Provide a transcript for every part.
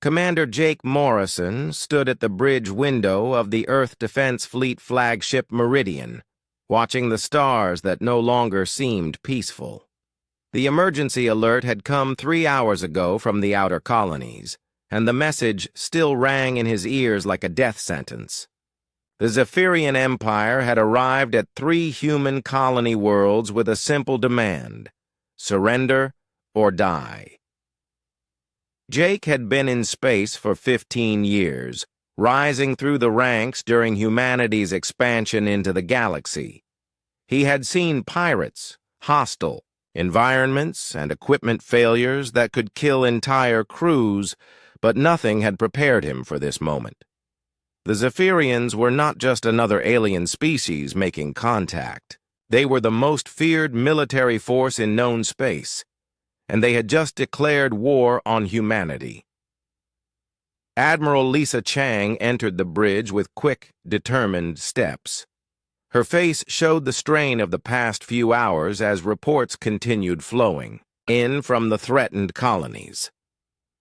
Commander Jake Morrison stood at the bridge window of the Earth Defense Fleet flagship Meridian, watching the stars that no longer seemed peaceful. The emergency alert had come 3 hours ago from the outer colonies, and the message still rang in his ears like a death sentence. The Zephyrian Empire had arrived at 3 human colony worlds with a simple demand: surrender or die. Jake had been in space for 15 years, rising through the ranks during humanity's expansion into the galaxy. He had seen pirates, hostile environments, and equipment failures that could kill entire crews, but nothing had prepared him for this moment. The Zephyrians were not just another alien species making contact. They were the most feared military force in known space, and they had just declared war on humanity. Admiral Lisa Chang entered the bridge with quick, determined steps. Her face showed the strain of the past few hours as reports continued flowing in from the threatened colonies.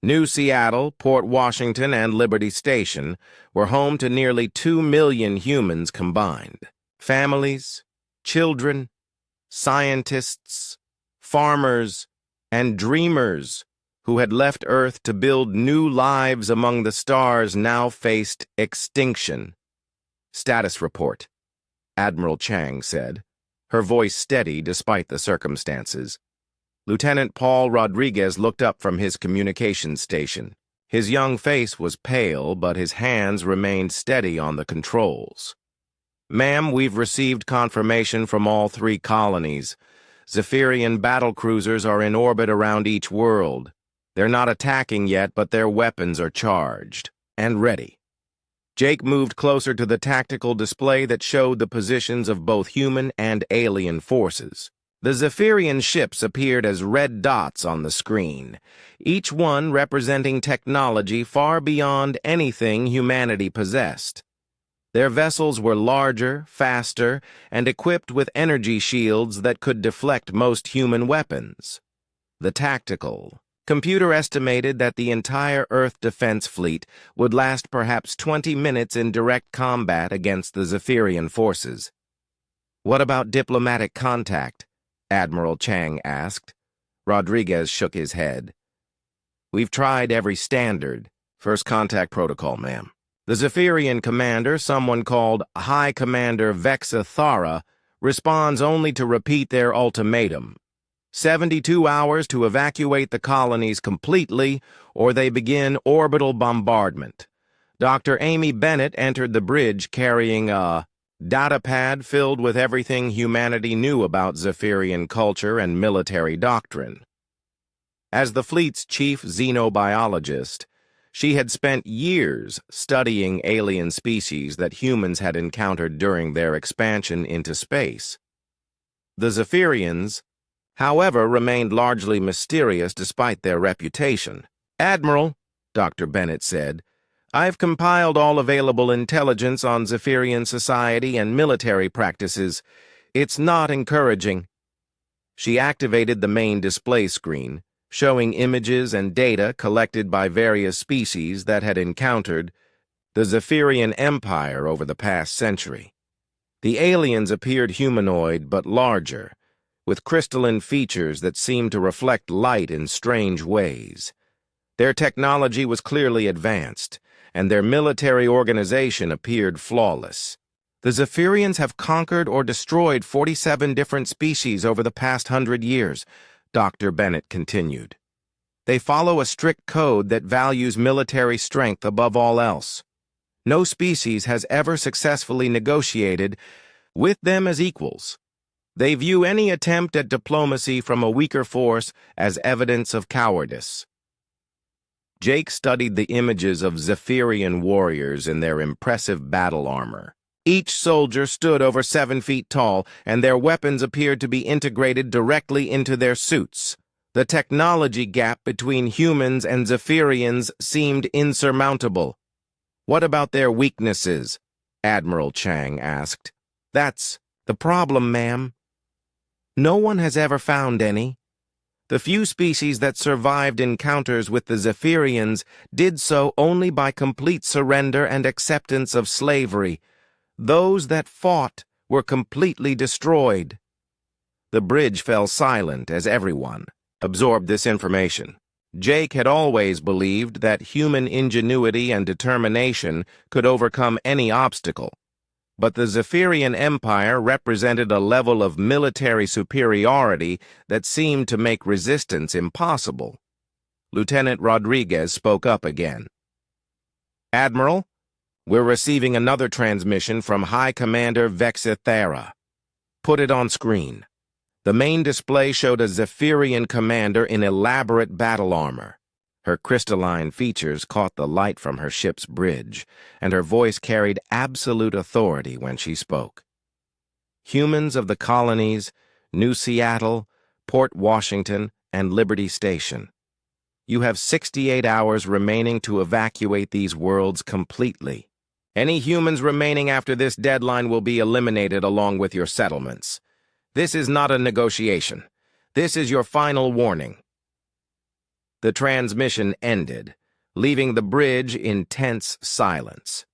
New Seattle, Port Washington, and Liberty Station were home to nearly 2 million humans combined. Families, children, scientists, farmers, and dreamers who had left Earth to build new lives among the stars now faced extinction. "Status report," Admiral Chang said, her voice steady despite the circumstances. Lieutenant Paul Rodriguez looked up from his communications station. His young face was pale, but his hands remained steady on the controls. "Ma'am, we've received confirmation from all 3 colonies. Zephyrian battlecruisers are in orbit around each world. They're not attacking yet, but their weapons are charged and ready." Jake moved closer to the tactical display that showed the positions of both human and alien forces. The Zephyrian ships appeared as red dots on the screen, each one representing technology far beyond anything humanity possessed. Their vessels were larger, faster, and equipped with energy shields that could deflect most human weapons. The tactical computer estimated that the entire Earth Defense Fleet would last perhaps 20 minutes in direct combat against the Zephyrian forces. "What about diplomatic contact?" Admiral Chang asked. Rodriguez shook his head. "We've tried every standard first contact protocol, ma'am." The Zephyrian commander, someone called High Commander Vexa Thara, responds only to repeat their ultimatum: 72 hours to evacuate the colonies completely, or they begin orbital bombardment. Dr. Amy Bennett entered the bridge carrying a datapad filled with everything humanity knew about Zephyrian culture and military doctrine. As the fleet's chief xenobiologist, she had spent years studying alien species that humans had encountered during their expansion into space. The Zephyrians, however, remained largely mysterious despite their reputation. "Admiral," Dr. Bennett said, "I've compiled all available intelligence on Zephyrian society and military practices. It's not encouraging." She activated the main display screen, showing images and data collected by various species that had encountered the Zephyrian Empire over the past century. The aliens appeared humanoid but larger, with crystalline features that seemed to reflect light in strange ways. Their technology was clearly advanced, and their military organization appeared flawless. "The Zephyrians have conquered or destroyed 47 different species over the past 100 years, Dr. Bennett continued. They follow a strict code that values military strength above all else. No species has ever successfully negotiated with them as equals. They view any attempt at diplomacy from a weaker force as evidence of cowardice." Jake studied the images of Zephyrian warriors in their impressive battle armor. Each soldier stood over 7 feet tall, and their weapons appeared to be integrated directly into their suits. The technology gap between humans and Zephyrians seemed insurmountable. "What about their weaknesses?" Admiral Chang asked. "That's the problem, ma'am. No one has ever found any. The few species that survived encounters with the Zephyrians did so only by complete surrender and acceptance of slavery. Those that fought were completely destroyed. The bridge fell silent as everyone absorbed this information. Jake had always believed that human ingenuity and determination could overcome any obstacle. But the Zephyrian Empire represented a level of military superiority that seemed to make resistance impossible. Lieutenant Rodriguez spoke up again. "Admiral, we're receiving another transmission from High Commander Vexithera. Put it on screen." The main display showed a Zephyrian commander in elaborate battle armor. Her crystalline features caught the light from her ship's bridge, and her voice carried absolute authority when she spoke. "Humans of the colonies, New Seattle, Port Washington, and Liberty Station. You have 68 hours remaining to evacuate these worlds completely. Any humans remaining after this deadline will be eliminated along with your settlements. This is not a negotiation. This is your final warning." The transmission ended, leaving the bridge in tense silence.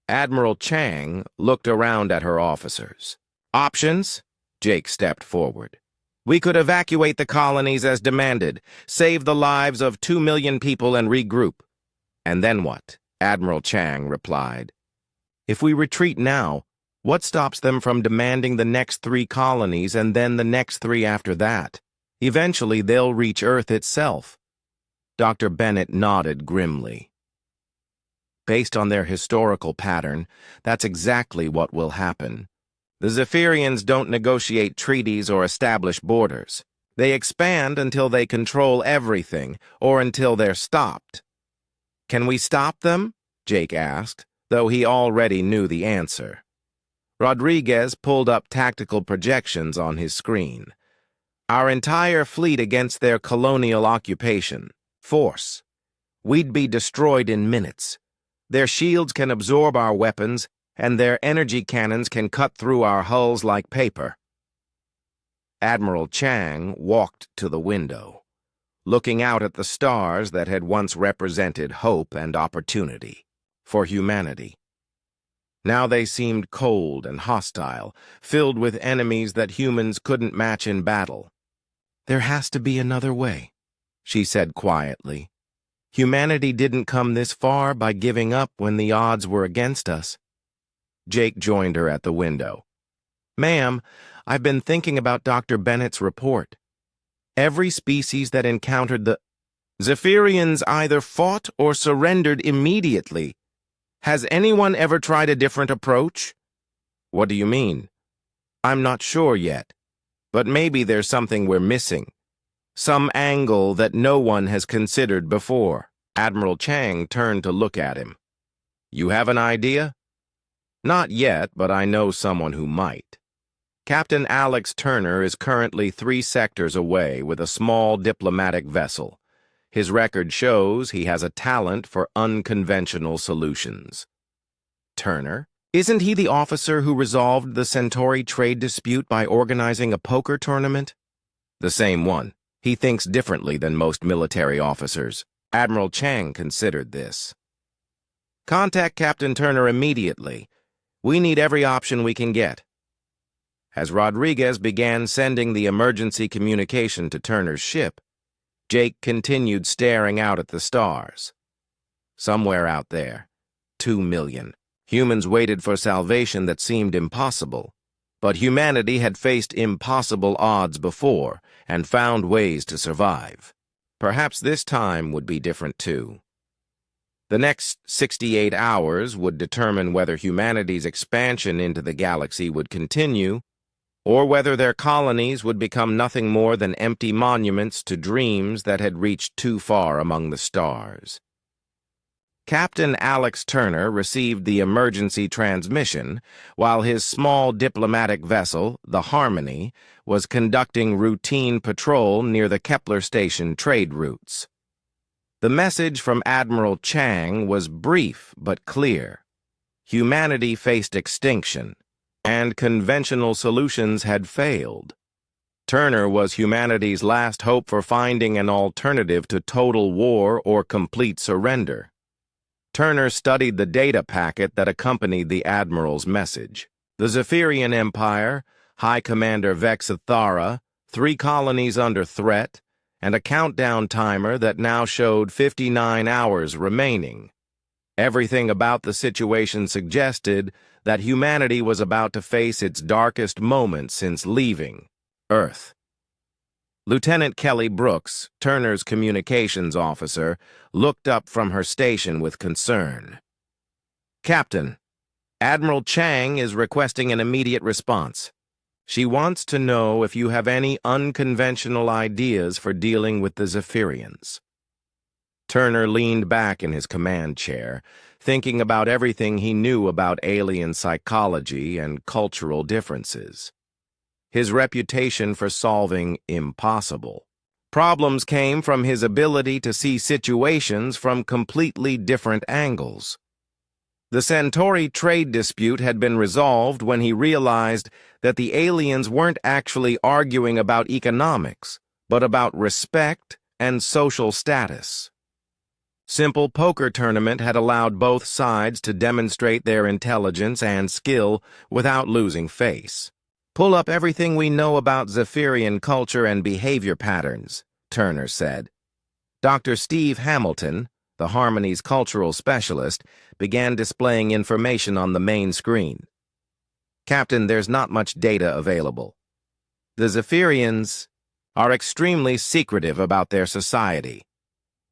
Admiral Chang looked around at her officers. "Options?" Jake stepped forward. "We could evacuate the colonies as demanded, save the lives of 2 million people and regroup." "And then what?" Admiral Chang replied. "If we retreat now, what stops them from demanding the next 3 colonies and then the next 3 after that? Eventually, they'll reach Earth itself." Dr. Bennett nodded grimly. "Based on their historical pattern, that's exactly what will happen. The Zephyrians don't negotiate treaties or establish borders. They expand until they control everything, or until they're stopped." "Can we stop them?" Jake asked, though he already knew the answer. Rodriguez pulled up tactical projections on his screen. "Our entire fleet against their colonial occupation. Force. We'd be destroyed in minutes. Their shields can absorb our weapons, and their energy cannons can cut through our hulls like paper." Admiral Chang walked to the window, looking out at the stars that had once represented hope and opportunity for humanity. Now they seemed cold and hostile, filled with enemies that humans couldn't match in battle. "There has to be another way," she said quietly. "Humanity didn't come this far by giving up when the odds were against us." Jake joined her at the window. "Ma'am, I've been thinking about Dr. Bennett's report. Every species that encountered the Zephyrians either fought or surrendered immediately. Has anyone ever tried a different approach?" "What do you mean?" "I'm not sure yet, but maybe there's something we're missing. Some angle that no one has considered before." Admiral Chang turned to look at him. "You have an idea?" "Not yet, but I know someone who might. Captain Alex Turner is currently 3 sectors away with a small diplomatic vessel. His record shows he has a talent for unconventional solutions." "Turner? Isn't he the officer who resolved the Centauri trade dispute by organizing a poker tournament?" "The same one. He thinks differently than most military officers." Admiral Chang considered this. "Contact Captain Turner immediately. We need every option we can get." As Rodriguez began sending the emergency communication to Turner's ship, Jake continued staring out at the stars. Somewhere out there, 2 million. Humans waited for salvation that seemed impossible. But humanity had faced impossible odds before and found ways to survive. Perhaps this time would be different too. The next 68 hours would determine whether humanity's expansion into the galaxy would continue, or whether their colonies would become nothing more than empty monuments to dreams that had reached too far among the stars. Captain Alex Turner received the emergency transmission while his small diplomatic vessel, the Harmony, was conducting routine patrol near the Kepler Station trade routes. The message from Admiral Chang was brief but clear. Humanity faced extinction, and conventional solutions had failed. Turner was humanity's last hope for finding an alternative to total war or complete surrender. Turner studied the data packet that accompanied the Admiral's message. The Zephyrian Empire, High Commander Vexithara, 3 colonies under threat, and a countdown timer that now showed 59 hours remaining. Everything about the situation suggested that humanity was about to face its darkest moment since leaving Earth. Lieutenant Kelly Brooks, Turner's communications officer, looked up from her station with concern. "Captain, Admiral Chang is requesting an immediate response. She wants to know if you have any unconventional ideas for dealing with the Zephyrians." Turner leaned back in his command chair, thinking about everything he knew about alien psychology and cultural differences. His reputation for solving impossible problems came from his ability to see situations from completely different angles. The Centauri trade dispute had been resolved when he realized that the aliens weren't actually arguing about economics, but about respect and social status. Simple poker tournament had allowed both sides to demonstrate their intelligence and skill without losing face. "Pull up everything we know about Zephyrian culture and behavior patterns," Turner said. Dr. Steve Hamilton, the Harmony's cultural specialist, began displaying information on the main screen. "Captain, there's not much data available. The Zephyrians are extremely secretive about their society.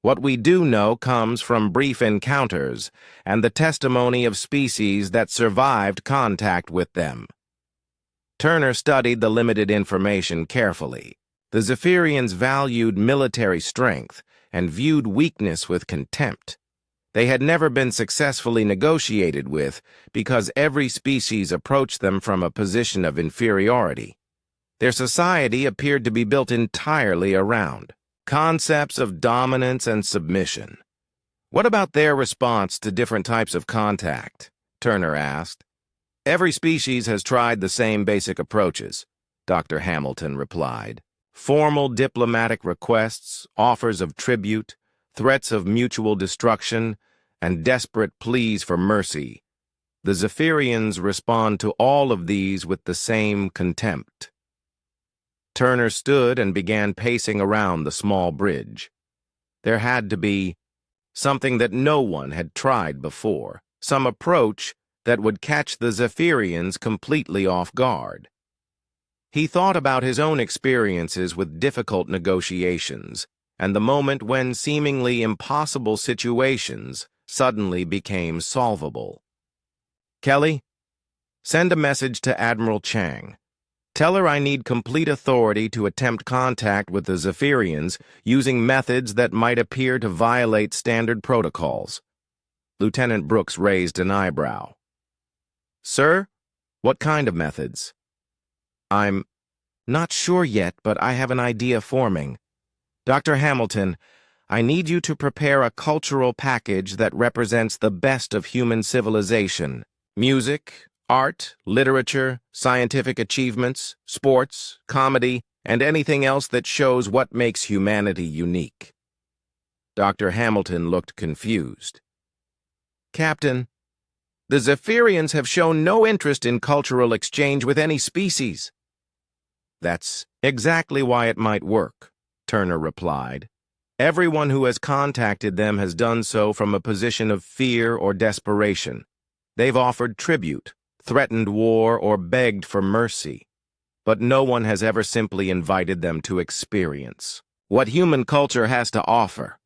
What we do know comes from brief encounters and the testimony of species that survived contact with them." Turner studied the limited information carefully. The Zephyrians valued military strength and viewed weakness with contempt. They had never been successfully negotiated with because every species approached them from a position of inferiority. Their society appeared to be built entirely around concepts of dominance and submission. "What about their response to different types of contact?" Turner asked. "Every species has tried the same basic approaches," Dr. Hamilton replied. "Formal diplomatic requests, offers of tribute, threats of mutual destruction, and desperate pleas for mercy. The Zephyrians respond to all of these with the same contempt." Turner stood and began pacing around the small bridge. There had to be something that no one had tried before, some approach that would catch the Zephyrians completely off guard. He thought about his own experiences with difficult negotiations and the moment when seemingly impossible situations suddenly became solvable. "Kelly, send a message to Admiral Chang. Tell her I need complete authority to attempt contact with the Zephyrians using methods that might appear to violate standard protocols." Lieutenant Brooks raised an eyebrow. "Sir, what kind of methods?" "I'm not sure yet, but I have an idea forming. Dr. Hamilton, I need you to prepare a cultural package that represents the best of human civilization. Music, art, literature, scientific achievements, sports, comedy, and anything else that shows what makes humanity unique." Dr. Hamilton looked confused. "Captain, the Zephyrians have shown no interest in cultural exchange with any species." "That's exactly why it might work," Turner replied. "Everyone who has contacted them has done so from a position of fear or desperation. They've offered tribute, threatened war, or begged for mercy. But no one has ever simply invited them to experience what human culture has to offer."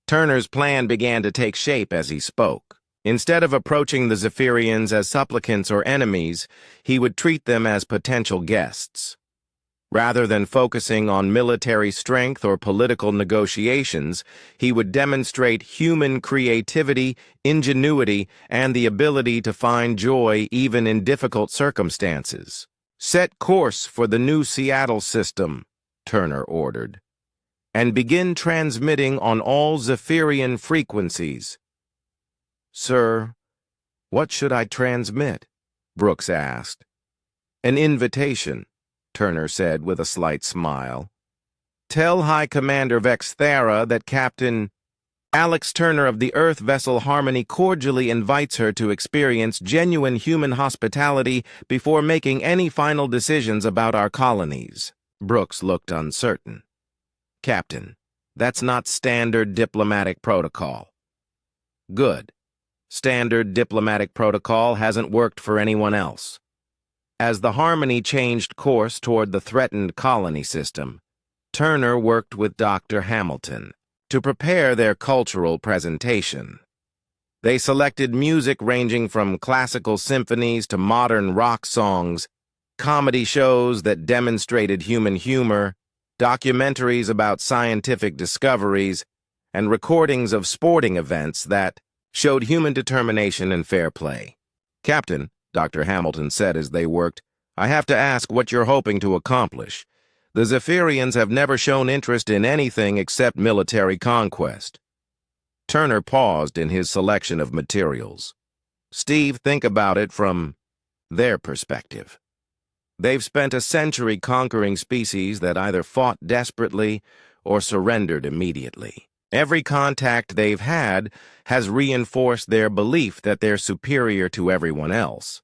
Turner's plan began to take shape as he spoke. Instead of approaching the Zephyrians as supplicants or enemies, he would treat them as potential guests. Rather than focusing on military strength or political negotiations, he would demonstrate human creativity, ingenuity, and the ability to find joy even in difficult circumstances. "Set course for the new Seattle system," Turner ordered, "and begin transmitting on all Zephyrian frequencies." "Sir, what should I transmit?" Brooks asked. "An invitation," Turner said with a slight smile. "Tell High Commander Vexthera that Captain Alex Turner of the Earth vessel Harmony cordially invites her to experience genuine human hospitality before making any final decisions about our colonies." Brooks looked uncertain. "Captain, that's not standard diplomatic protocol." "Good. Standard diplomatic protocol hasn't worked for anyone else." As the Harmony changed course toward the threatened colony system, Turner worked with Dr. Hamilton to prepare their cultural presentation. They selected music ranging from classical symphonies to modern rock songs, comedy shows that demonstrated human humor, documentaries about scientific discoveries, and recordings of sporting events that showed human determination and fair play. "Captain," Dr. Hamilton said as they worked, "I have to ask what you're hoping to accomplish. The Zephyrians have never shown interest in anything except military conquest." Turner paused in his selection of materials. "Steve, think about it from their perspective. They've spent a century conquering species that either fought desperately or surrendered immediately. Every contact they've had has reinforced their belief that they're superior to everyone else.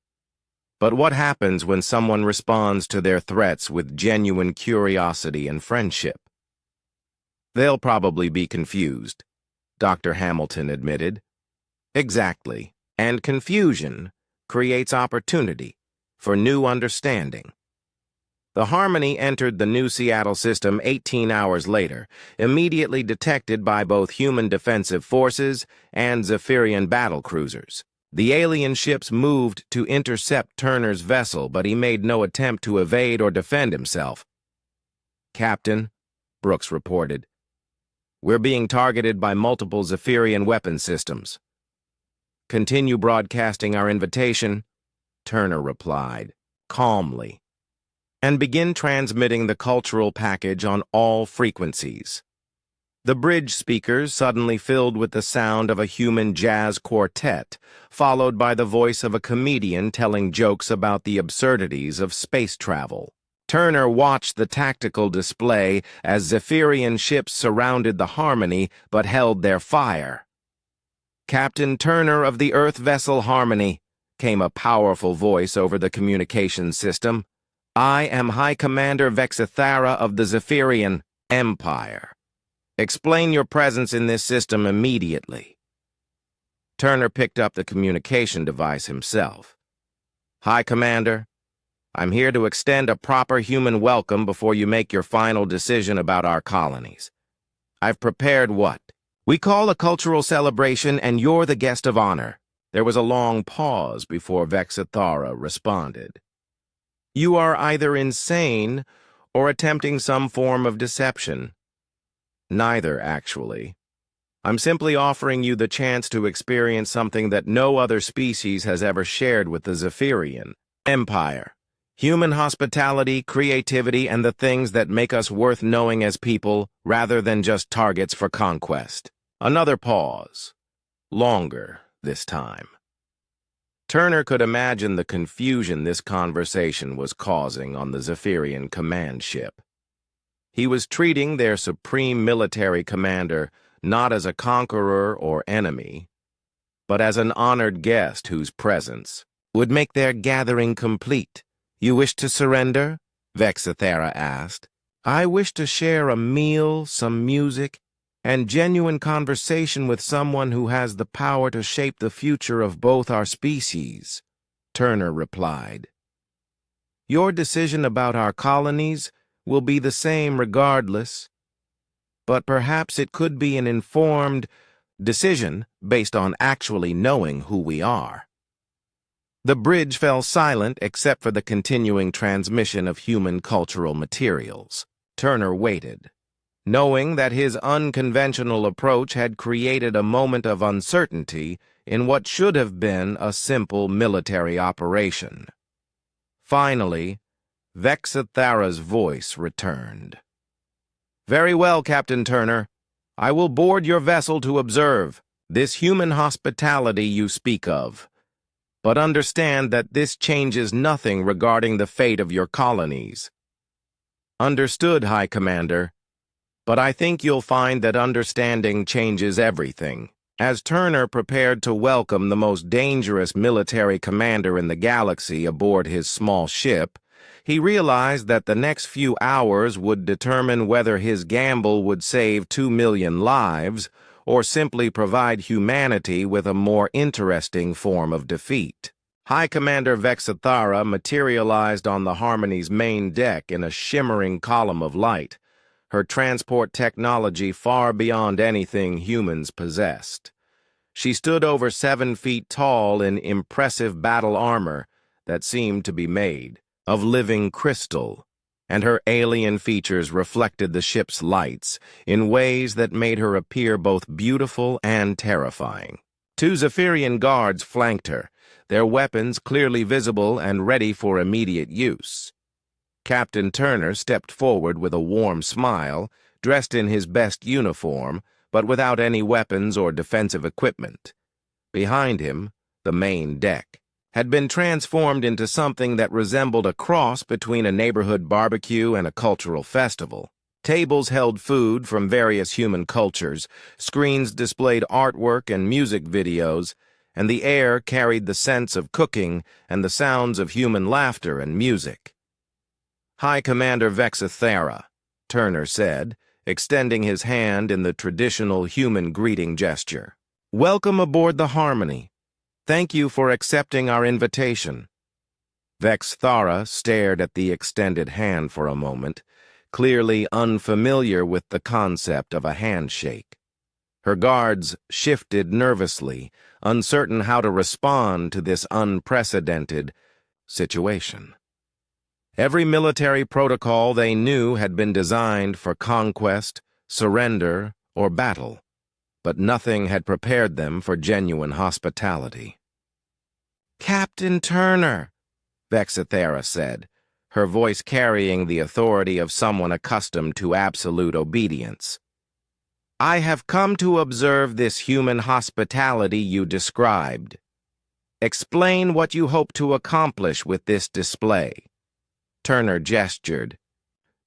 But what happens when someone responds to their threats with genuine curiosity and friendship?" "They'll probably be confused," Dr. Hamilton admitted. "Exactly. And confusion creates opportunity for new understanding." The Harmony entered the New Seattle system 18 hours later, immediately detected by both human defensive forces and Zephyrian battlecruisers. The alien ships moved to intercept Turner's vessel, but he made no attempt to evade or defend himself. "Captain," Brooks reported, "we're being targeted by multiple Zephyrian weapon systems." "Continue broadcasting our invitation," Turner replied, calmly, "and begin transmitting the cultural package on all frequencies." The bridge speakers suddenly filled with the sound of a human jazz quartet, followed by the voice of a comedian telling jokes about the absurdities of space travel. Turner watched the tactical display as Zephyrian ships surrounded the Harmony but held their fire. "Captain Turner of the Earth vessel Harmony," came a powerful voice over the communications system. "I am High Commander Vexithara of the Zephyrian Empire. Explain your presence in this system immediately." Turner picked up the communication device himself. "High Commander, I'm here to extend a proper human welcome before you make your final decision about our colonies. I've prepared what we call a cultural celebration, and you're the guest of honor." There was a long pause before Vexithara responded. "You are either insane or attempting some form of deception." "Neither, actually. I'm simply offering you the chance to experience something that no other species has ever shared with the Zephyrian Empire. Human hospitality, creativity, and the things that make us worth knowing as people rather than just targets for conquest." Another pause. Longer this time. Turner could imagine the confusion this conversation was causing on the Zephyrian command ship. He was treating their supreme military commander not as a conqueror or enemy, but as an honored guest whose presence would make their gathering complete. "You wish to surrender?" Vexithera asked. "I wish to share a meal, some music, and genuine conversation with someone who has the power to shape the future of both our species," Turner replied. "Your decision about our colonies will be the same regardless, but perhaps it could be an informed decision based on actually knowing who we are." The bridge fell silent except for the continuing transmission of human cultural materials. Turner waited, knowing that his unconventional approach had created a moment of uncertainty in what should have been a simple military operation. Finally, Vexithara's voice returned. "Very well, Captain Turner. I will board your vessel to observe this human hospitality you speak of. But understand that this changes nothing regarding the fate of your colonies. Understood, High Commander. But I think you'll find that understanding changes everything. As Turner prepared to welcome the most dangerous military commander in the galaxy aboard his small ship, he realized that the next few hours would determine whether his gamble would save 2 million lives or simply provide humanity with a more interesting form of defeat. High Commander Vexathara materialized on the Harmony's main deck in a shimmering column of light, her transport technology far beyond anything humans possessed. She stood over 7 feet tall in impressive battle armor that seemed to be made of living crystal, and her alien features reflected the ship's lights in ways that made her appear both beautiful and terrifying. 2 Zephyrian guards flanked her, their weapons clearly visible and ready for immediate use. Captain Turner stepped forward with a warm smile, dressed in his best uniform, but without any weapons or defensive equipment. Behind him, the main deck had been transformed into something that resembled a cross between a neighborhood barbecue and a cultural festival. Tables held food from various human cultures, screens displayed artwork and music videos, and the air carried the sense of cooking and the sounds of human laughter and music. High Commander Vexathara, Turner said, extending his hand in the traditional human greeting gesture. Welcome aboard the Harmony. Thank you for accepting our invitation. Vexathara stared at the extended hand for a moment, clearly unfamiliar with the concept of a handshake. Her guards shifted nervously, uncertain how to respond to this unprecedented situation. Every military protocol they knew had been designed for conquest, surrender, or battle, but nothing had prepared them for genuine hospitality. Captain Turner, Vexathara said, her voice carrying the authority of someone accustomed to absolute obedience. I have come to observe this human hospitality you described. Explain what you hope to accomplish with this display. Turner gestured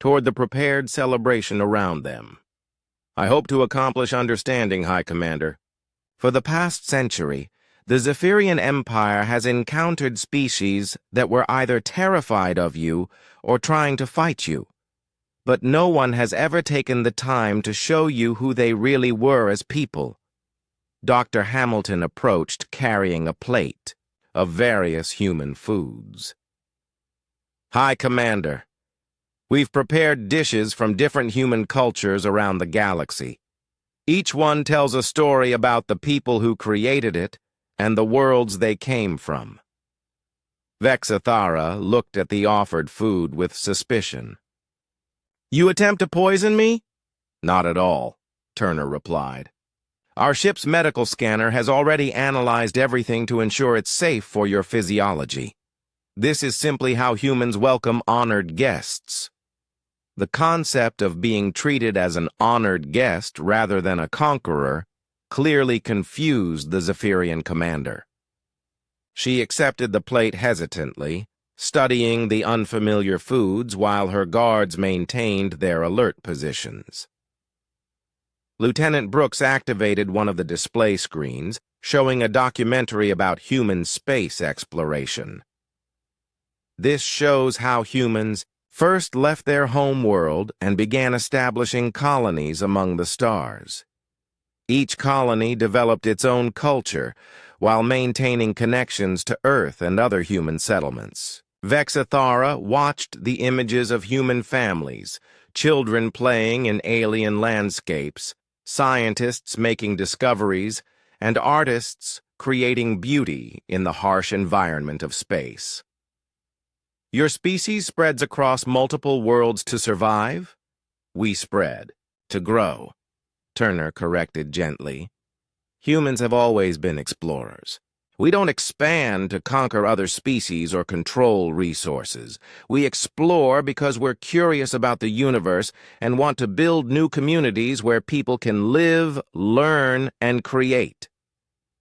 toward the prepared celebration around them. I hope to accomplish understanding, High Commander. For the past century, the Zephyrian Empire has encountered species that were either terrified of you or trying to fight you. But no one has ever taken the time to show you who they really were as people. Dr. Hamilton approached carrying a plate of various human foods. High Commander, we've prepared dishes from different human cultures around the galaxy. Each one tells a story about the people who created it and the worlds they came from. Vexathara looked at the offered food with suspicion. You attempt to poison me? Not at all, Turner replied. Our ship's medical scanner has already analyzed everything to ensure it's safe for your physiology. This is simply how humans welcome honored guests. The concept of being treated as an honored guest rather than a conqueror clearly confused the Zephyrian commander. She accepted the plate hesitantly, studying the unfamiliar foods while her guards maintained their alert positions. Lieutenant Brooks activated one of the display screens, showing a documentary about human space exploration. This shows how humans first left their home world and began establishing colonies among the stars. Each colony developed its own culture while maintaining connections to Earth and other human settlements. Vexathara watched the images of human families, children playing in alien landscapes, scientists making discoveries, and artists creating beauty in the harsh environment of space. Your species spreads across multiple worlds to survive? We spread to grow, Turner corrected gently. Humans have always been explorers. We don't expand to conquer other species or control resources. We explore because we're curious about the universe and want to build new communities where people can live, learn, and create.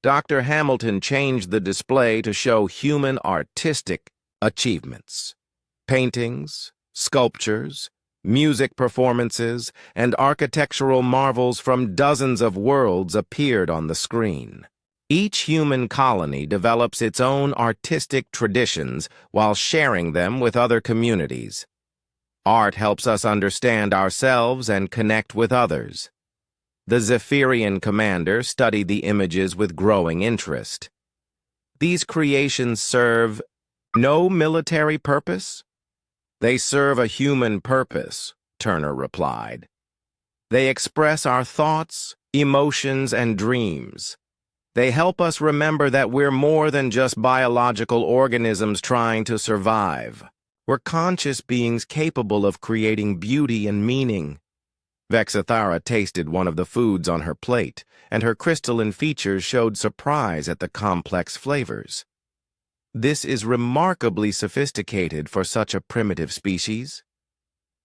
Dr. Hamilton changed the display to show human artistic achievements. Paintings, sculptures, Music performances and architectural marvels from dozens of worlds appeared on the screen. Each human colony develops its own artistic traditions while sharing them with other communities. Art helps us understand ourselves and connect with others. The Zephyrian commander studied the images with growing interest. These creations serve no military purpose? They serve a human purpose, Turner replied. They express our thoughts, emotions, and dreams. They help us remember that we're more than just biological organisms trying to survive. We're conscious beings capable of creating beauty and meaning. Vexithara tasted one of the foods on her plate, and her crystalline features showed surprise at the complex flavors. This is remarkably sophisticated for such a primitive species.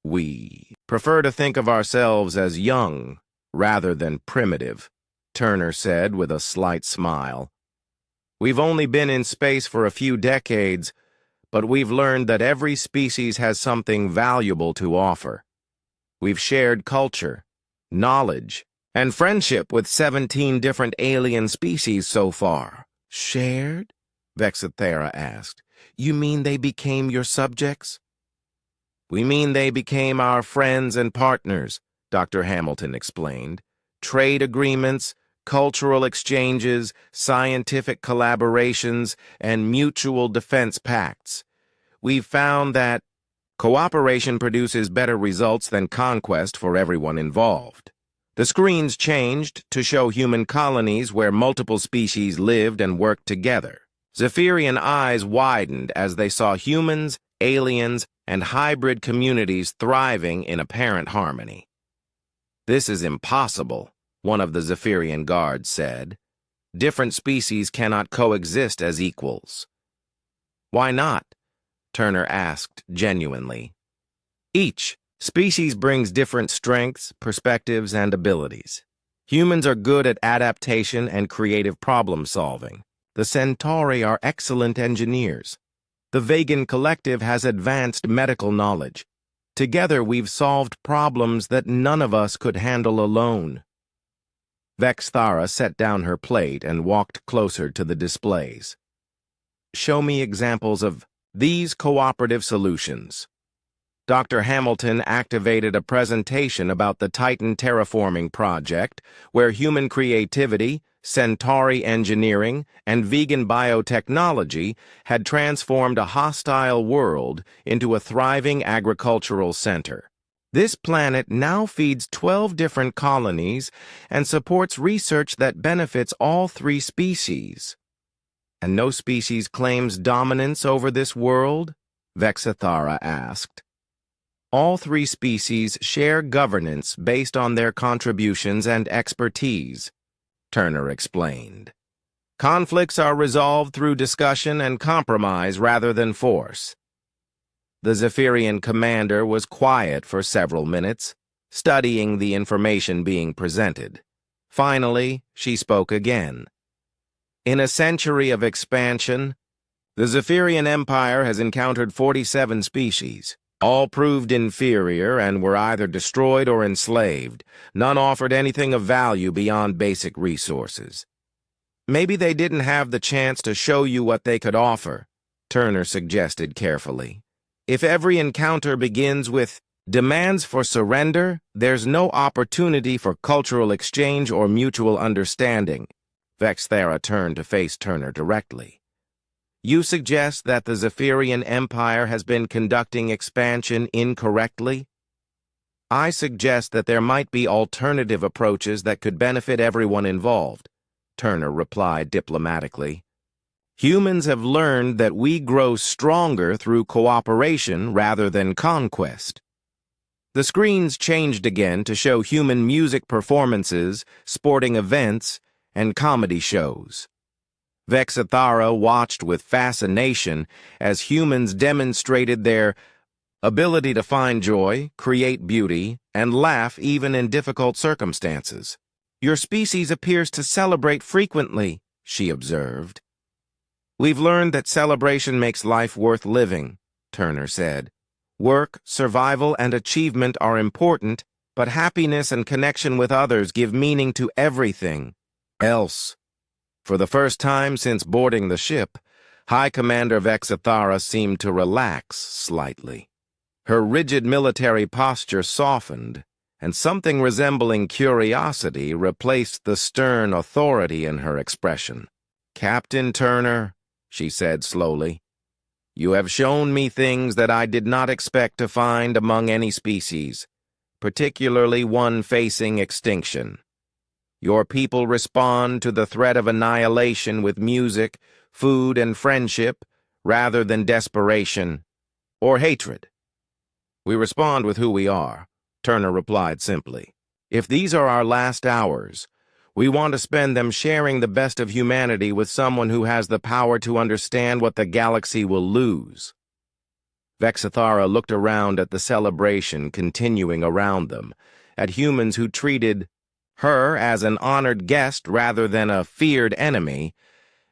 We prefer to think of ourselves as young rather than primitive, Turner said with a slight smile. We've only been in space for a few decades, but we've learned that every species has something valuable to offer. We've shared culture, knowledge, and friendship with 17 different alien species so far. Shared? Vexithara asked. You mean they became your subjects? We mean they became our friends and partners, Dr. Hamilton explained. Trade agreements, cultural exchanges, scientific collaborations, and mutual defense pacts. We've found that cooperation produces better results than conquest for everyone involved. The screens changed to show human colonies where multiple species lived and worked together. Zephyrian eyes widened as they saw humans, aliens, and hybrid communities thriving in apparent harmony. This is impossible, one of the Zephyrian guards said. Different species cannot coexist as equals. Why not? Turner asked genuinely. Each species brings different strengths, perspectives, and abilities. Humans are good at adaptation and creative problem-solving. The Centauri are excellent engineers. The Vegan Collective has advanced medical knowledge. Together we've solved problems that none of us could handle alone. Vexithara set down her plate and walked closer to the displays. Show me examples of these cooperative solutions. Dr. Hamilton activated a presentation about the Titan terraforming project, where human creativity, Centauri engineering, and vegan biotechnology had transformed a hostile world into a thriving agricultural center. This planet now feeds 12 different colonies and supports research that benefits all 3 species. And no species claims dominance over this world? Vexithara asked. All 3 species share governance based on their contributions and expertise, Turner explained. Conflicts are resolved through discussion and compromise rather than force. The Zephyrian commander was quiet for several minutes, studying the information being presented. Finally, she spoke again. In a century of expansion, the Zephyrian Empire has encountered 47 species. All proved inferior and were either destroyed or enslaved. None offered anything of value beyond basic resources. Maybe they didn't have the chance to show you what they could offer, Turner suggested carefully. If every encounter begins with demands for surrender, there's no opportunity for cultural exchange or mutual understanding. Vexithara turned to face Turner directly. You suggest that the Zephyrian Empire has been conducting expansion incorrectly? I suggest that there might be alternative approaches that could benefit everyone involved, Turner replied diplomatically. Humans have learned that we grow stronger through cooperation rather than conquest. The screens changed again to show human music performances, sporting events, and comedy shows. Vexithara watched with fascination as humans demonstrated their ability to find joy, create beauty, and laugh even in difficult circumstances. Your species appears to celebrate frequently, she observed. We've learned that celebration makes life worth living, Turner said. Work, survival, and achievement are important, but happiness and connection with others give meaning to everything else. For the first time since boarding the ship, High Commander Vexithara seemed to relax slightly. Her rigid military posture softened, and something resembling curiosity replaced the stern authority in her expression. "Captain Turner," she said slowly, "you have shown me things that I did not expect to find among any species, particularly one facing extinction. Your people respond to the threat of annihilation with music, food, and friendship, rather than desperation or hatred." "We respond with who we are," Turner replied simply. "If these are our last hours, we want to spend them sharing the best of humanity with someone who has the power to understand what the galaxy will lose." Vexithara looked around at the celebration continuing around them, at humans who treated her as an honored guest rather than a feared enemy,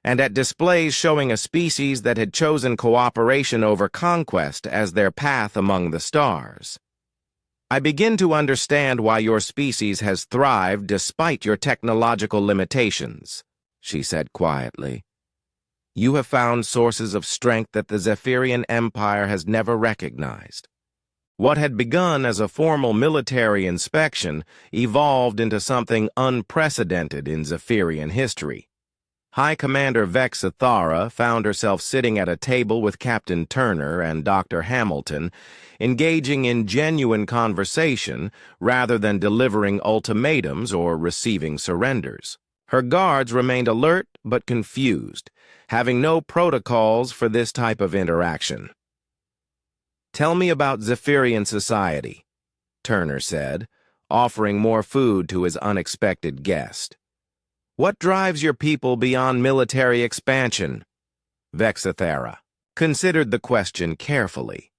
and at displays showing a species that had chosen cooperation over conquest as their path among the stars. "I begin to understand why your species has thrived despite your technological limitations," she said quietly. "You have found sources of strength that the Zephyrian Empire has never recognized. What had begun as a formal military inspection evolved into something unprecedented in Zephyrian history." High Commander Vexithara found herself sitting at a table with Captain Turner and Dr. Hamilton, engaging in genuine conversation rather than delivering ultimatums or receiving surrenders. Her guards remained alert but confused, having no protocols for this type of interaction. "Tell me about Zephyrian society," Turner said, offering more food to his unexpected guest. "What drives your people beyond military expansion?" Vexithara considered the question carefully.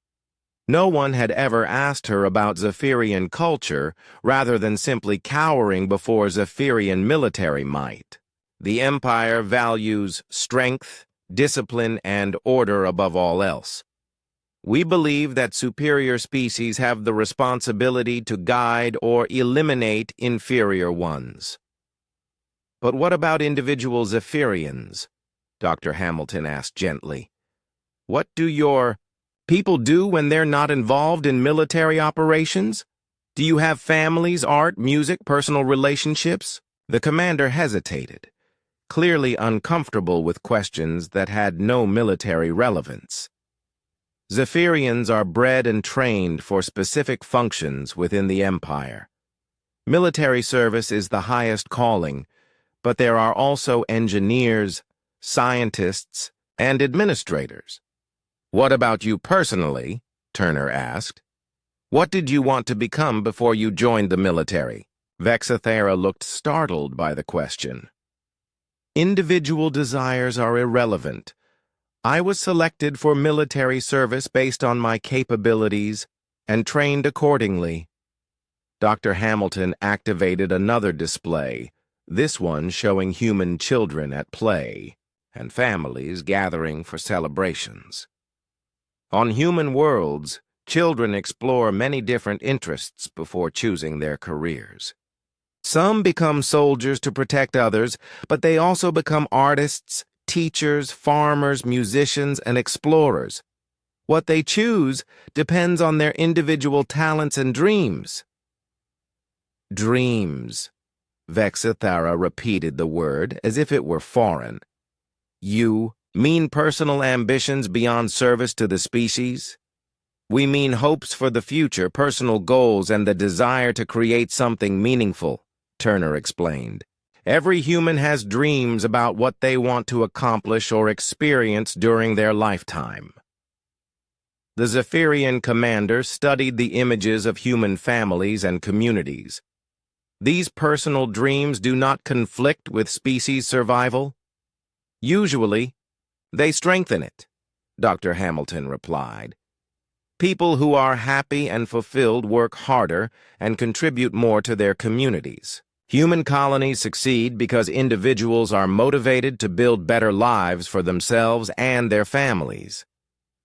No one had ever asked her about Zephyrian culture rather than simply cowering before Zephyrian military might. "The Empire values strength, discipline, and order above all else. We believe that superior species have the responsibility to guide or eliminate inferior ones." "But what about individual Zephyrians?" Dr. Hamilton asked gently. "What do your people do when they're not involved in military operations? Do you have families, art, music, personal relationships?" The commander hesitated, clearly uncomfortable with questions that had no military relevance. "Zephyrians are bred and trained for specific functions within the Empire. Military service is the highest calling, but there are also engineers, scientists, and administrators." "What about you personally?" Turner asked. "What did you want to become before you joined the military?" Vexithara looked startled by the question. "Individual desires are irrelevant. I was selected for military service based on my capabilities and trained accordingly." Dr. Hamilton activated another display, this one showing human children at play and families gathering for celebrations. On human worlds, children explore many different interests before choosing their careers. Some become soldiers to protect others, but they also become artists, teachers, farmers, musicians, and explorers. What they choose depends on their individual talents and dreams. "Dreams." Vexithara repeated the word as if it were foreign. "You mean personal ambitions beyond service to the species?" "We mean hopes for the future, personal goals, and the desire to create something meaningful," Turner explained. "Every human has dreams about what they want to accomplish or experience during their lifetime." The Zephyrian commander studied the images of human families and communities. "These personal dreams do not conflict with species survival?" "Usually, they strengthen it," Dr. Hamilton replied. "People who are happy and fulfilled work harder and contribute more to their communities. Human colonies succeed because individuals are motivated to build better lives for themselves and their families."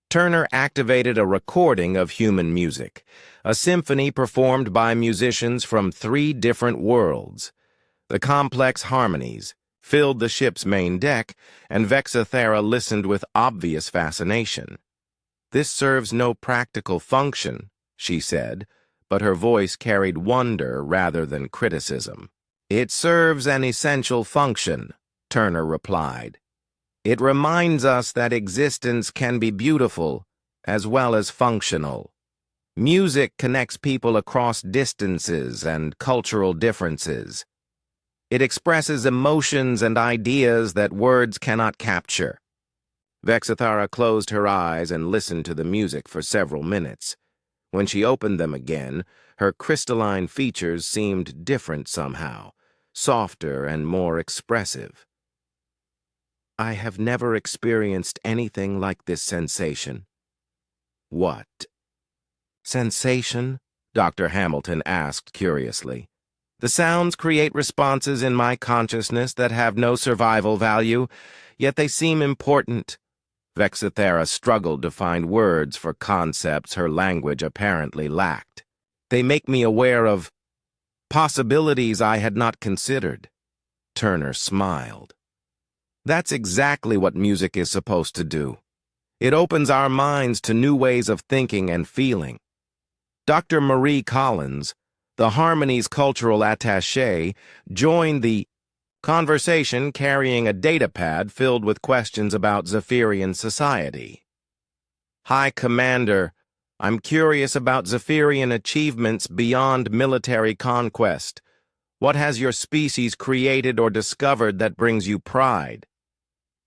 Turner activated a recording of human music, a symphony performed by musicians from 3 different worlds. The complex harmonies filled the ship's main deck, and Vexathera listened with obvious fascination. "This serves no practical function," she said, but her voice carried wonder rather than criticism. "It serves an essential function," Turner replied. "It reminds us that existence can be beautiful as well as functional. Music connects people across distances and cultural differences. It expresses emotions and ideas that words cannot capture." Vexathera closed her eyes and listened to the music for several minutes. When she opened them again, her crystalline features seemed different somehow, softer and more expressive. "I have never experienced anything like this sensation." "What sensation?" Dr. Hamilton asked curiously. "The sounds create responses in my consciousness that have no survival value, yet they seem important." Vexathera struggled to find words for concepts her language apparently lacked. "They make me aware of possibilities I had not considered." Turner smiled. "That's exactly what music is supposed to do. It opens our minds to new ways of thinking and feeling." Dr. Marie Collins, the Harmony's cultural attaché, joined the conversation carrying a datapad filled with questions about Zephyrian society. "High Commander, I'm curious about Zephyrian achievements beyond military conquest. What has your species created or discovered that brings you pride?"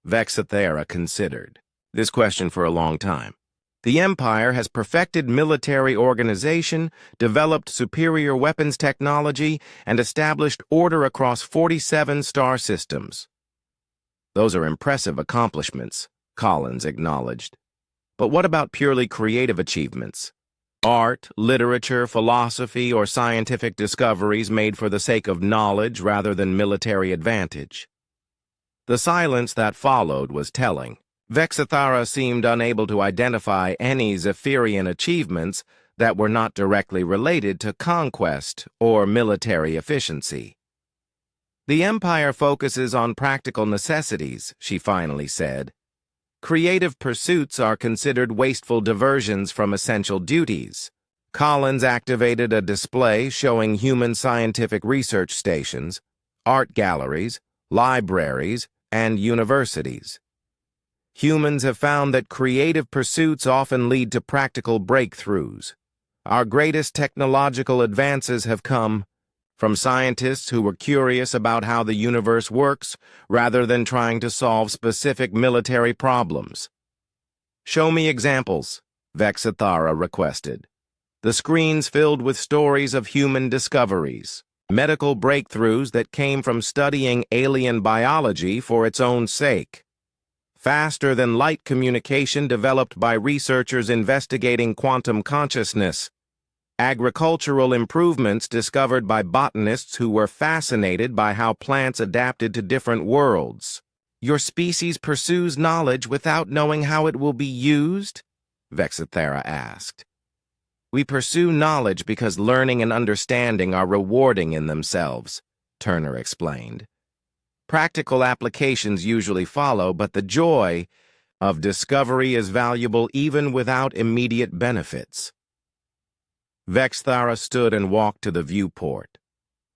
Vexathera considered this question for a long time. "The Empire has perfected military organization, developed superior weapons technology, and established order across 47 star systems." "Those are impressive accomplishments," Collins acknowledged. "But what about purely creative achievements? Art, literature, philosophy, or scientific discoveries made for the sake of knowledge rather than military advantage?" The silence that followed was telling. Vexathera seemed unable to identify any Zephyrian achievements that were not directly related to conquest or military efficiency. "The Empire focuses on practical necessities," she finally said. "Creative pursuits are considered wasteful diversions from essential duties." Collins activated a display showing human scientific research stations, art galleries, libraries, and universities. "Humans have found that creative pursuits often lead to practical breakthroughs. Our greatest technological advances have come from scientists who were curious about how the universe works rather than trying to solve specific military problems." "Show me examples," Vexathera requested. The screens filled with stories of human discoveries, medical breakthroughs that came from studying alien biology for its own sake. Faster-than-light communication developed by researchers investigating quantum consciousness. Agricultural improvements discovered by botanists who were fascinated by how plants adapted to different worlds. "Your species pursues knowledge without knowing how it will be used?" Vexathera asked. "We pursue knowledge because learning and understanding are rewarding in themselves," Turner explained. "Practical applications usually follow, but the joy of discovery is valuable even without immediate benefits." Vexathera stood and walked to the viewport,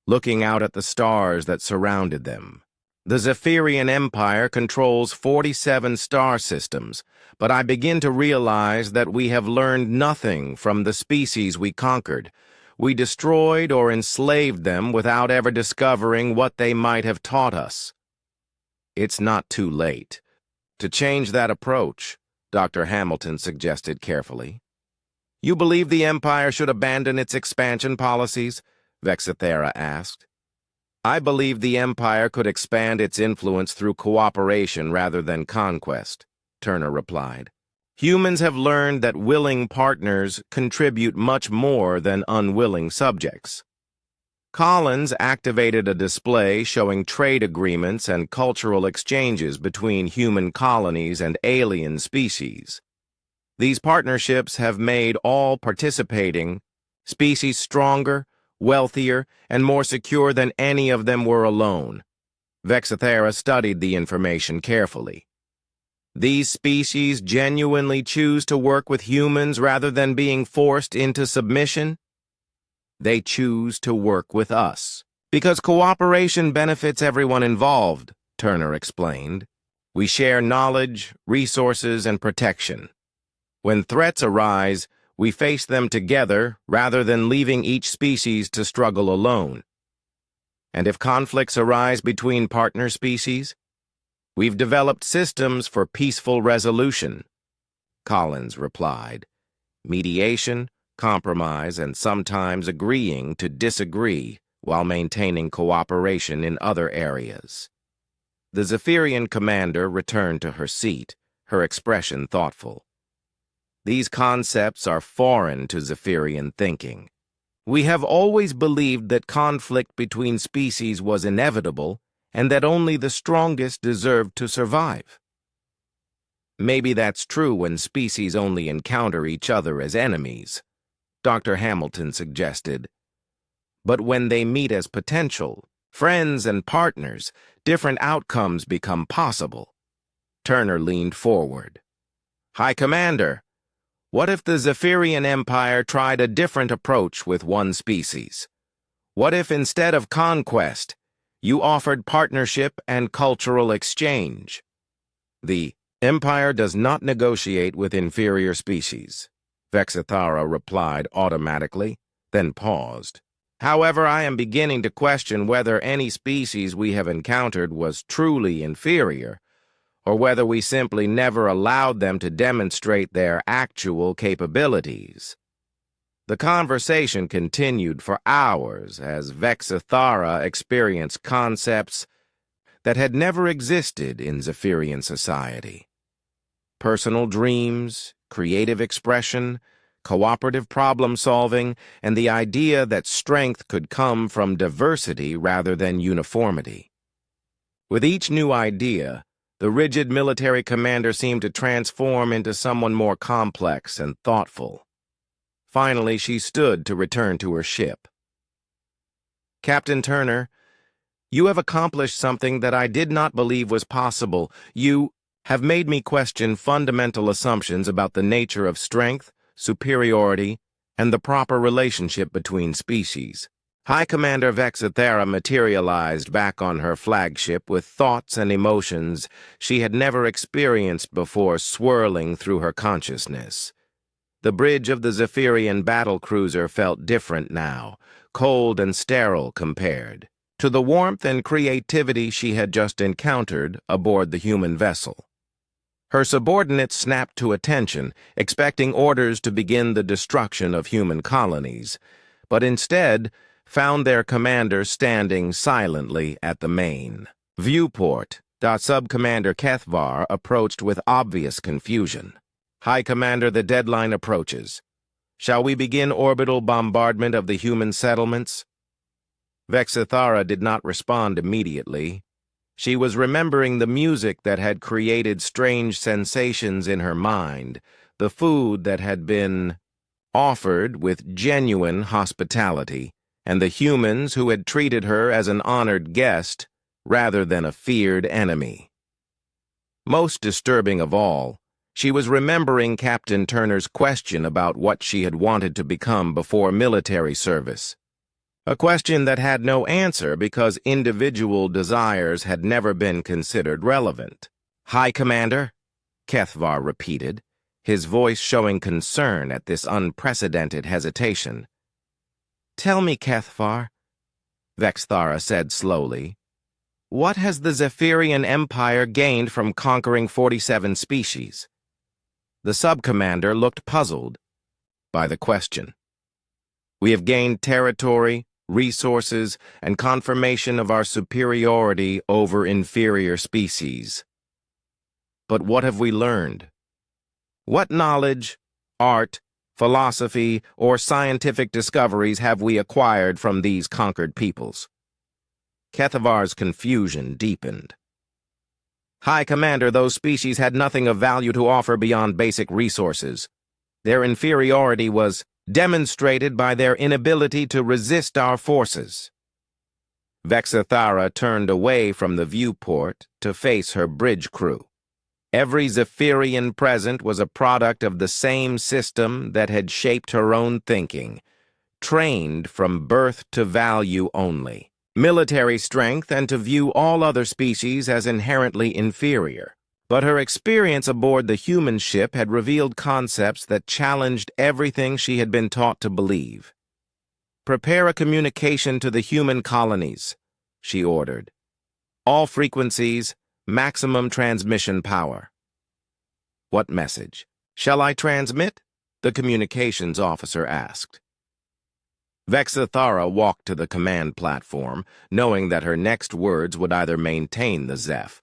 looking out at the stars that surrounded them. "The Zephyrian Empire controls 47 star systems, but I begin to realize that we have learned nothing from the species we conquered. We destroyed or enslaved them without ever discovering what they might have taught us." "It's not too late to change that approach," Dr. Hamilton suggested carefully. "You believe the Empire should abandon its expansion policies?" Vexathera asked. "I believe the Empire could expand its influence through cooperation rather than conquest," Turner replied. "Humans have learned that willing partners contribute much more than unwilling subjects." Collins activated a display showing trade agreements and cultural exchanges between human colonies and alien species. These partnerships have made all participating species stronger, wealthier, and more secure than any of them were alone. Vexithera studied the information carefully. These species genuinely choose to work with humans rather than being forced into submission. They choose to work with us. Because cooperation benefits everyone involved, Turner explained. We share knowledge, resources, and protection. When threats arise, we face them together rather than leaving each species to struggle alone. And if conflicts arise between partner species, we've developed systems for peaceful resolution, Collins replied. Mediation, compromise, and sometimes agreeing to disagree while maintaining cooperation in other areas. The Zephyrian commander returned to her seat, her expression thoughtful. These concepts are foreign to Zephyrian thinking. We have always believed that conflict between species was inevitable and that only the strongest deserved to survive. Maybe that's true when species only encounter each other as enemies, Dr. Hamilton suggested. But when they meet as potential friends and partners, different outcomes become possible. Turner leaned forward. High Commander, what if the Zephyrian Empire tried a different approach with one species? What if instead of conquest, you offered partnership and cultural exchange? The Empire does not negotiate with inferior species, Vexithara replied automatically, then paused. However, I am beginning to question whether any species we have encountered was truly inferior, or whether we simply never allowed them to demonstrate their actual capabilities. The conversation continued for hours as Vexithara experienced concepts that had never existed in Zephyrian society. Personal dreams, creative expression, cooperative problem-solving, and the idea that strength could come from diversity rather than uniformity. With each new idea, the rigid military commander seemed to transform into someone more complex and thoughtful. Finally, she stood to return to her ship. Captain Turner, you have accomplished something that I did not believe was possible. You have made me question fundamental assumptions about the nature of strength, superiority, and the proper relationship between species. High Commander Vexithera materialized back on her flagship with thoughts and emotions she had never experienced before swirling through her consciousness. The bridge of the Zephyrian battlecruiser felt different now, cold and sterile compared to the warmth and creativity she had just encountered aboard the human vessel. Her subordinates snapped to attention, expecting orders to begin the destruction of human colonies, but instead found their commander standing silently at the main viewport. Sub-Commander Kethvar approached with obvious confusion. High Commander, the deadline approaches. Shall we begin orbital bombardment of the human settlements? Vexithara did not respond immediately. She was remembering the music that had created strange sensations in her mind, the food that had been offered with genuine hospitality, and the humans who had treated her as an honored guest rather than a feared enemy. Most disturbing of all, she was remembering Captain Turner's question about what she had wanted to become before military service. A question that had no answer because individual desires had never been considered relevant. High Commander, Kethvar repeated, his voice showing concern at this unprecedented hesitation. Tell me, Kethvar, Vexithara said slowly, what has the Zephyrian Empire gained from conquering 47 species? The sub-commander looked puzzled by the question. We have gained territory, resources, and confirmation of our superiority over inferior species. But what have we learned? What knowledge, art, philosophy, or scientific discoveries have we acquired from these conquered peoples? Kethavar's confusion deepened. High Commander, those species had nothing of value to offer beyond basic resources. Their inferiority was demonstrated by their inability to resist our forces. Vexithara turned away from the viewport to face her bridge crew. Every Zephyrian present was a product of the same system that had shaped her own thinking, trained from birth to value only, military strength, and to view all other species as inherently inferior. But her experience aboard the human ship had revealed concepts that challenged everything she had been taught to believe. "Prepare a communication to the human colonies," she ordered. "All frequencies, maximum transmission power." "What message? Shall I transmit?" the communications officer asked. Vexithara walked to the command platform, knowing that her next words would either maintain the Zeph